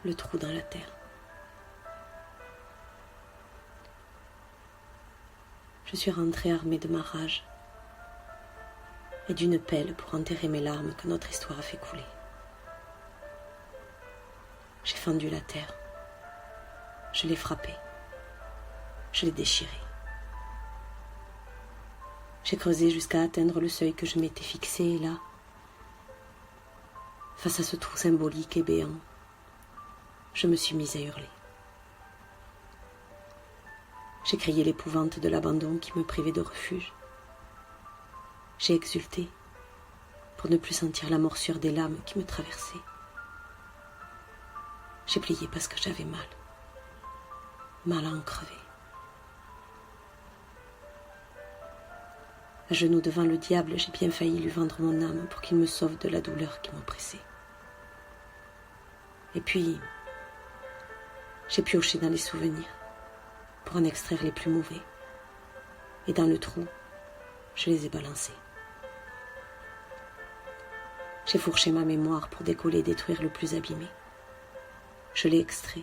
le trou dans la terre. Je suis rentrée armée de ma rage et d'une pelle pour enterrer mes larmes que notre histoire a fait couler. J'ai fendu la terre, je l'ai frappée, je l'ai déchirée. J'ai creusé jusqu'à atteindre le seuil que je m'étais fixé et là, face à ce trou symbolique et béant, je me suis mise à hurler. J'ai crié l'épouvante de l'abandon qui me privait de refuge. J'ai exulté pour ne plus sentir la morsure des lames qui me traversaient. J'ai plié parce que j'avais mal. Mal à en crever. À genoux devant le diable, j'ai bien failli lui vendre mon âme pour qu'il me sauve de la douleur qui m'oppressait. Et puis, j'ai pioché dans les souvenirs pour en extraire les plus mauvais. Et dans le trou, je les ai balancés. J'ai fourché ma mémoire pour décoller et détruire le plus abîmé. Je l'ai extrait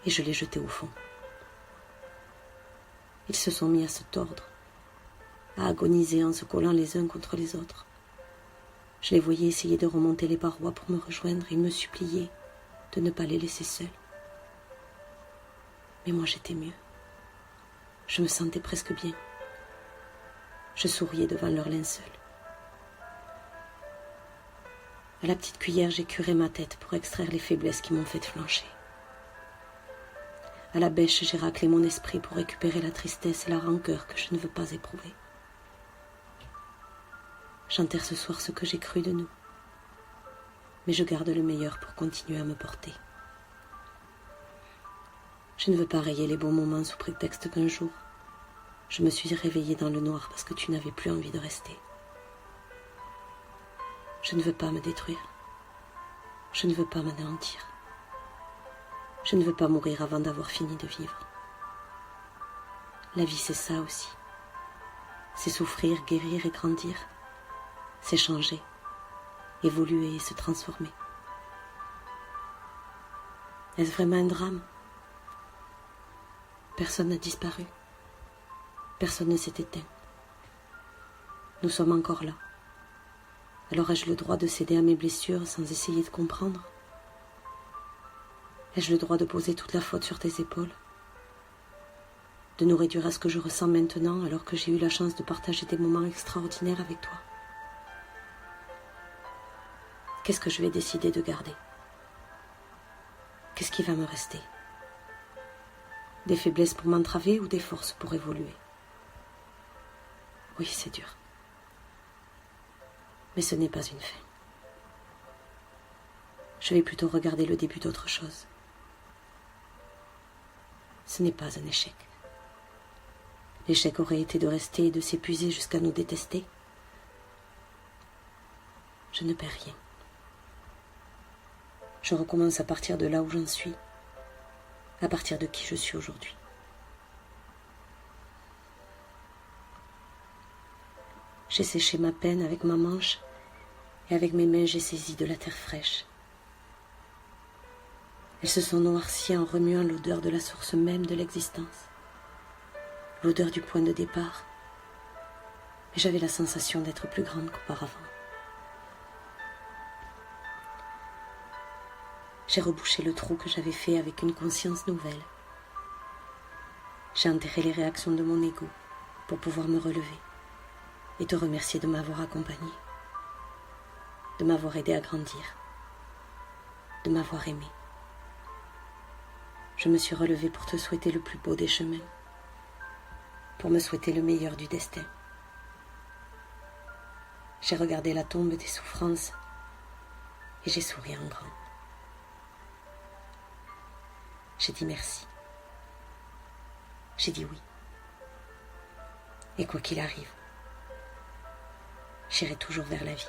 et je l'ai jeté au fond. Ils se sont mis à se tordre, à agoniser en se collant les uns contre les autres. Je les voyais essayer de remonter les parois pour me rejoindre et ils me suppliaient de ne pas les laisser seuls. Mais moi j'étais mieux. Je me sentais presque bien. Je souriais devant leur linceul. À la petite cuillère, j'ai curé ma tête pour extraire les faiblesses qui m'ont fait flancher. À la bêche, j'ai raclé mon esprit pour récupérer la tristesse et la rancœur que je ne veux pas éprouver. J'enterre ce soir ce que j'ai cru de nous, mais je garde le meilleur pour continuer à me porter. Je ne veux pas rayer les bons moments sous prétexte qu'un jour, je me suis réveillée dans le noir parce que tu n'avais plus envie de rester. Je ne veux pas me détruire. Je ne veux pas m'anéantir. Je ne veux pas mourir avant d'avoir fini de vivre. La vie, c'est ça aussi. C'est souffrir, guérir et grandir. C'est changer, évoluer et se transformer. Est-ce vraiment un drame ? Personne n'a disparu. Personne ne s'est éteint. Nous sommes encore là. Alors ai-je le droit de céder à mes blessures sans essayer de comprendre ? Ai-je le droit de poser toute la faute sur tes épaules ? De nous réduire à ce que je ressens maintenant alors que j'ai eu la chance de partager des moments extraordinaires avec toi ? Qu'est-ce que je vais décider de garder ? Qu'est-ce qui va me rester ? Des faiblesses pour m'entraver ou des forces pour évoluer ? Oui, c'est dur. Mais ce n'est pas une fin. Je vais plutôt regarder le début d'autre chose. Ce n'est pas un échec. L'échec aurait été de rester et de s'épuiser jusqu'à nous détester. Je ne perds rien. Je recommence à partir de là où j'en suis, à partir de qui je suis aujourd'hui. J'ai séché ma peine avec ma manche et avec mes mains j'ai saisi de la terre fraîche. Elles se sont noircies en remuant l'odeur de la source même de l'existence, l'odeur du point de départ, mais j'avais la sensation d'être plus grande qu'auparavant. J'ai rebouché le trou que j'avais fait avec une conscience nouvelle. J'ai enterré les réactions de mon ego pour pouvoir me relever et te remercier de m'avoir accompagné, de m'avoir aidé à grandir, de m'avoir aimé. Je me suis relevée pour te souhaiter le plus beau des chemins, pour me souhaiter le meilleur du destin. J'ai regardé la tombe des souffrances et j'ai souri en grand. J'ai dit merci. J'ai dit oui. Et quoi qu'il arrive, j'irai toujours vers la vie.